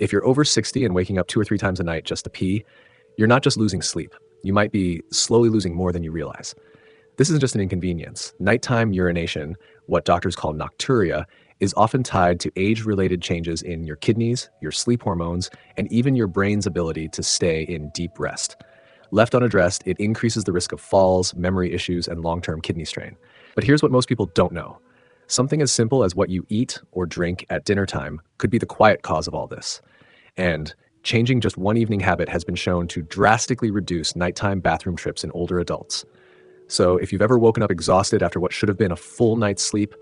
If you're over 60 and waking up 2 or 3 times a night just to pee, you're not just losing sleep. You might be slowly losing more than you realize. This isn't just an inconvenience. Nighttime urination, what doctors call nocturia, is often tied to age-related changes in your kidneys, your sleep hormones, and even your brain's ability to stay in deep rest. Left unaddressed, it increases the risk of falls, memory issues, and long-term kidney strain. But here's what most people don't know. Something as simple as what you eat or drink at dinner time could be the quiet cause of all this. And changing just one evening habit has been shown to drastically reduce nighttime bathroom trips in older adults. So if you've ever woken up exhausted after what should have been a full night's sleep,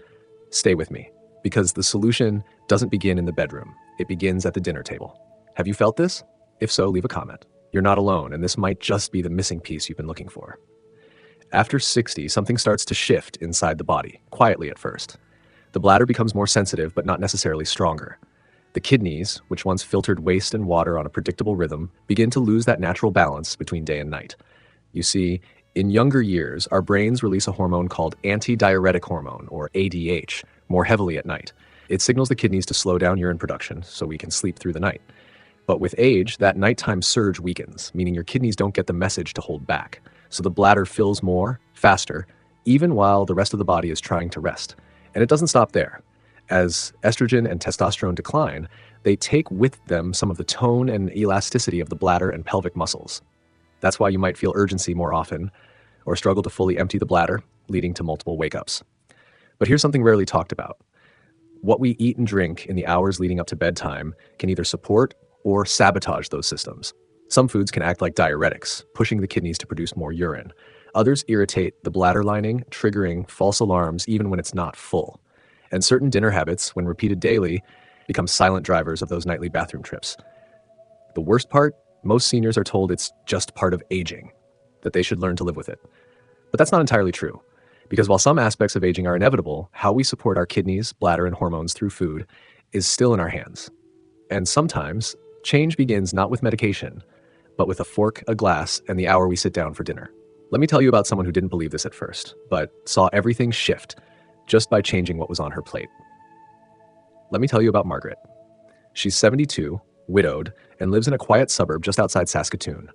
stay with me, because the solution doesn't begin in the bedroom. It begins at the dinner table. Have you felt this? If so, leave a comment. You're not alone, and this might just be the missing piece you've been looking for. After 60, something starts to shift inside the body, quietly at first. The bladder becomes more sensitive, but not necessarily stronger. The kidneys, which once filtered waste and water on a predictable rhythm, begin to lose that natural balance between day and night. You see, in younger years, our brains release a hormone called antidiuretic hormone, or ADH, more heavily at night. It signals the kidneys to slow down urine production so we can sleep through the night. But with age, that nighttime surge weakens, meaning your kidneys don't get the message to hold back. So the bladder fills more, faster, even while the rest of the body is trying to rest. And it doesn't stop there. As estrogen and testosterone decline, they take with them some of the tone and elasticity of the bladder and pelvic muscles. That's why you might feel urgency more often, or struggle to fully empty the bladder, leading to multiple wake-ups. But here's something rarely talked about. What we eat and drink in the hours leading up to bedtime can either support or sabotage those systems. Some foods can act like diuretics, pushing the kidneys to produce more urine. Others irritate the bladder lining, triggering false alarms even when it's not full. And certain dinner habits, when repeated daily, become silent drivers of those nightly bathroom trips. The worst part? Most seniors are told it's just part of aging, that they should learn to live with it. But that's not entirely true, because while some aspects of aging are inevitable, how we support our kidneys, bladder, and hormones through food is still in our hands. And sometimes, change begins not with medication, but with a fork, a glass, and the hour we sit down for dinner. Let me tell you about someone who didn't believe this at first, but saw everything shift just by changing what was on her plate. Let me tell you about Margaret. She's 72, widowed, and lives in a quiet suburb just outside Saskatoon.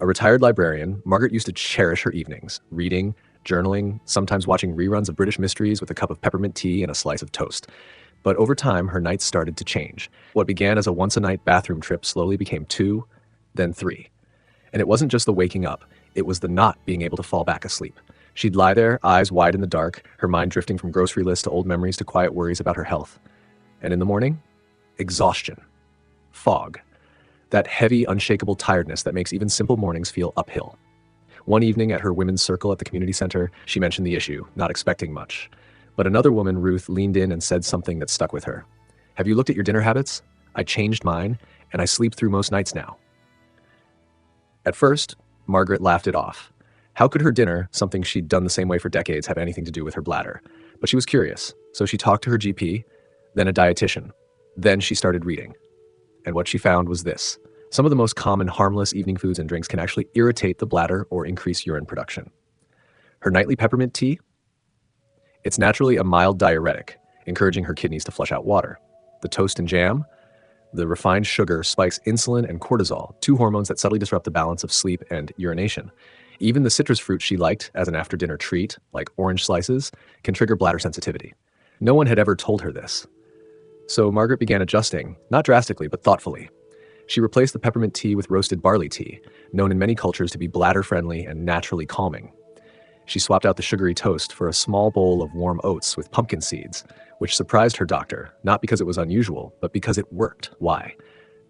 A retired librarian, Margaret used to cherish her evenings, reading, journaling, sometimes watching reruns of British mysteries with a cup of peppermint tea and a slice of toast. But over time, her nights started to change. What began as a once-a-night bathroom trip slowly became 2, then 3. And it wasn't just the waking up, it was the not being able to fall back asleep. She'd lie there, eyes wide in the dark, her mind drifting from grocery lists to old memories to quiet worries about her health. And in the morning, exhaustion, fog, that heavy, unshakable tiredness that makes even simple mornings feel uphill. One evening at her women's circle at the community center, she mentioned the issue, not expecting much. But another woman, Ruth, leaned in and said something that stuck with her. "Have you looked at your dinner habits? I changed mine, and I sleep through most nights now." At first, Margaret laughed it off. How could her dinner, something she'd done the same way for decades, have anything to do with her bladder? But she was curious, so she talked to her GP, then a dietitian. Then she started reading. And what she found was this. Some of the most common harmless evening foods and drinks can actually irritate the bladder or increase urine production. Her nightly peppermint tea? It's naturally a mild diuretic, encouraging her kidneys to flush out water. The toast and jam? The refined sugar spikes insulin and cortisol, 2 hormones that subtly disrupt the balance of sleep and urination. Even the citrus fruit she liked as an after-dinner treat, like orange slices, can trigger bladder sensitivity. No one had ever told her this. So Margaret began adjusting, not drastically, but thoughtfully. She replaced the peppermint tea with roasted barley tea, known in many cultures to be bladder-friendly and naturally calming. She swapped out the sugary toast for a small bowl of warm oats with pumpkin seeds, which surprised her doctor, not because it was unusual, but because it worked. Why?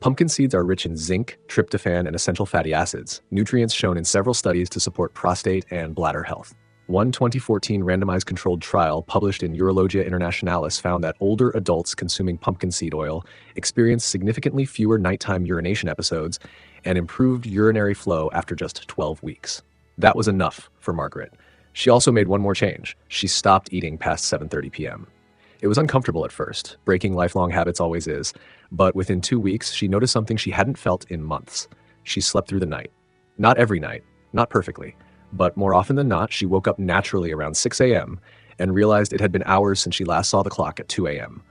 Pumpkin seeds are rich in zinc, tryptophan, and essential fatty acids, nutrients shown in several studies to support prostate and bladder health. One 2014 randomized controlled trial published in Urologia Internationalis found that older adults consuming pumpkin seed oil experienced significantly fewer nighttime urination episodes and improved urinary flow after just 12 weeks. That was enough for Margaret. She also made one more change. She stopped eating past 7:30 p.m. It was uncomfortable at first, breaking lifelong habits always is, but within 2 weeks, she noticed something she hadn't felt in months. She slept through the night. Not every night, not perfectly, but more often than not, she woke up naturally around 6 a.m. and realized it had been hours since she last saw the clock at 2 a.m.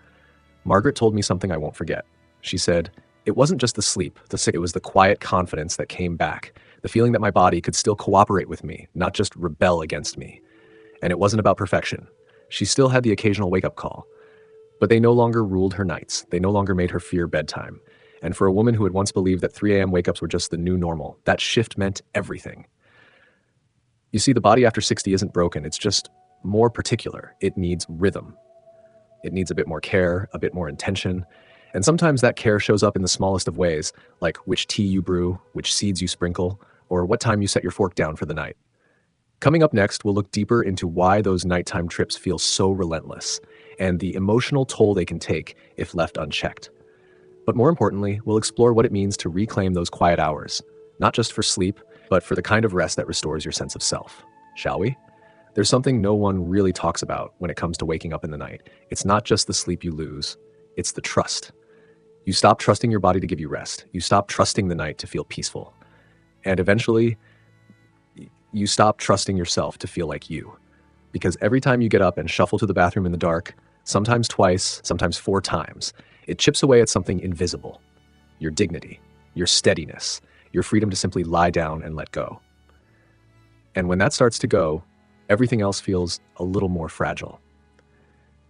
Margaret told me something I won't forget. She said, It wasn't just the sleep, it was the quiet confidence that came back, the feeling that my body could still cooperate with me, not just rebel against me. And it wasn't about perfection. She still had the occasional wake-up call, but they no longer ruled her nights. They no longer made her fear bedtime. And for a woman who had once believed that 3 a.m. wake-ups were just the new normal, that shift meant everything. You see, the body after 60 isn't broken, it's just more particular. It needs rhythm. It needs a bit more care, a bit more intention. And sometimes that care shows up in the smallest of ways, like which tea you brew, which seeds you sprinkle, or what time you set your fork down for the night. Coming up next, we'll look deeper into why those nighttime trips feel so relentless and the emotional toll they can take if left unchecked. But more importantly, we'll explore what it means to reclaim those quiet hours, not just for sleep, but for the kind of rest that restores your sense of self. Shall we? There's something no one really talks about when it comes to waking up in the night. It's not just the sleep you lose, it's the trust. You stop trusting your body to give you rest. You stop trusting the night to feel peaceful. And eventually, you stop trusting yourself to feel like you. Because every time you get up and shuffle to the bathroom in the dark, sometimes twice, sometimes 4 times, it chips away at something invisible. Your dignity, your steadiness, your freedom to simply lie down and let go. And when that starts to go, everything else feels a little more fragile.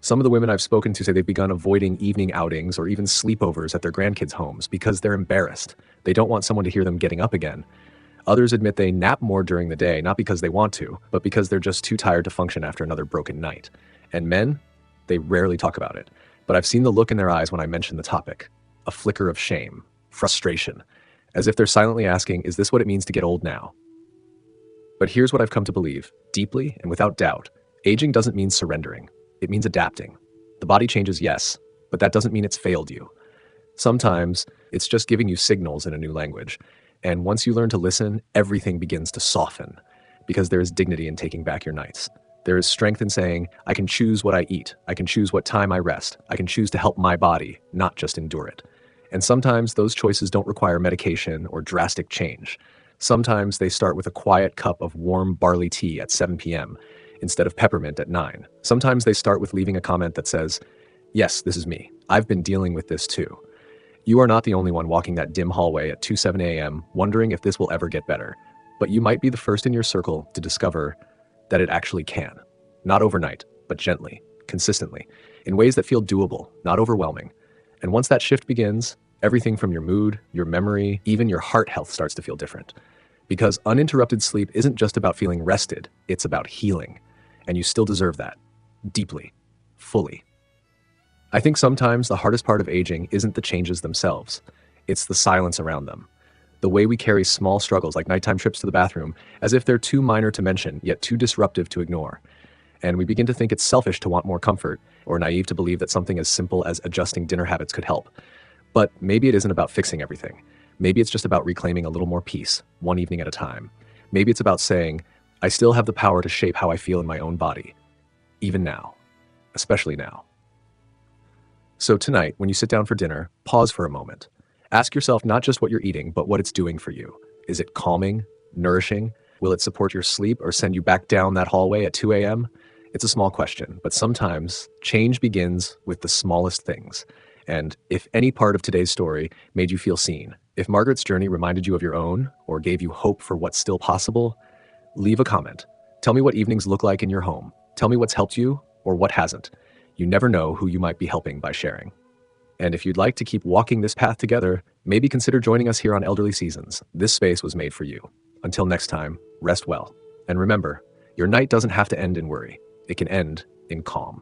Some of the women I've spoken to say they've begun avoiding evening outings or even sleepovers at their grandkids' homes because they're embarrassed. They don't want someone to hear them getting up again. Others admit they nap more during the day, not because they want to, but because they're just too tired to function after another broken night. And men, they rarely talk about it. But I've seen the look in their eyes when I mention the topic. A flicker of shame, frustration, as if they're silently asking, is this what it means to get old now? But here's what I've come to believe, deeply and without doubt. Aging doesn't mean surrendering. It means adapting. The body changes, yes, but that doesn't mean it's failed you. Sometimes it's just giving you signals in a new language. And once you learn to listen, everything begins to soften because there is dignity in taking back your nights. There is strength in saying, I can choose what I eat. I can choose what time I rest. I can choose to help my body, not just endure it. And sometimes those choices don't require medication or drastic change. Sometimes they start with a quiet cup of warm barley tea at 7 p.m. instead of peppermint at 9. Sometimes they start with leaving a comment that says, yes, this is me. I've been dealing with this too. You are not the only one walking that dim hallway at 2:07 a.m. wondering if this will ever get better. But you might be the first in your circle to discover that it actually can. Not overnight, but gently, consistently, in ways that feel doable, not overwhelming. And once that shift begins, everything from your mood, your memory, even your heart health starts to feel different. Because uninterrupted sleep isn't just about feeling rested, it's about healing. And you still deserve that. Deeply. Fully. I think sometimes the hardest part of aging isn't the changes themselves. It's the silence around them. The way we carry small struggles like nighttime trips to the bathroom as if they're too minor to mention, yet too disruptive to ignore. And we begin to think it's selfish to want more comfort, or naive to believe that something as simple as adjusting dinner habits could help. But maybe it isn't about fixing everything. Maybe it's just about reclaiming a little more peace, one evening at a time. Maybe it's about saying, I still have the power to shape how I feel in my own body. Even now. Especially now. So tonight, when you sit down for dinner, pause for a moment. Ask yourself not just what you're eating, but what it's doing for you. Is it calming, nourishing? Will it support your sleep or send you back down that hallway at 2 a.m.? It's a small question, but sometimes change begins with the smallest things. And if any part of today's story made you feel seen, if Margaret's journey reminded you of your own or gave you hope for what's still possible, leave a comment. Tell me what evenings look like in your home. Tell me what's helped you or what hasn't. You never know who you might be helping by sharing. And if you'd like to keep walking this path together, maybe consider joining us here on Elderly Seasons. This space was made for you. Until next time, rest well. And remember, your night doesn't have to end in worry. It can end in calm.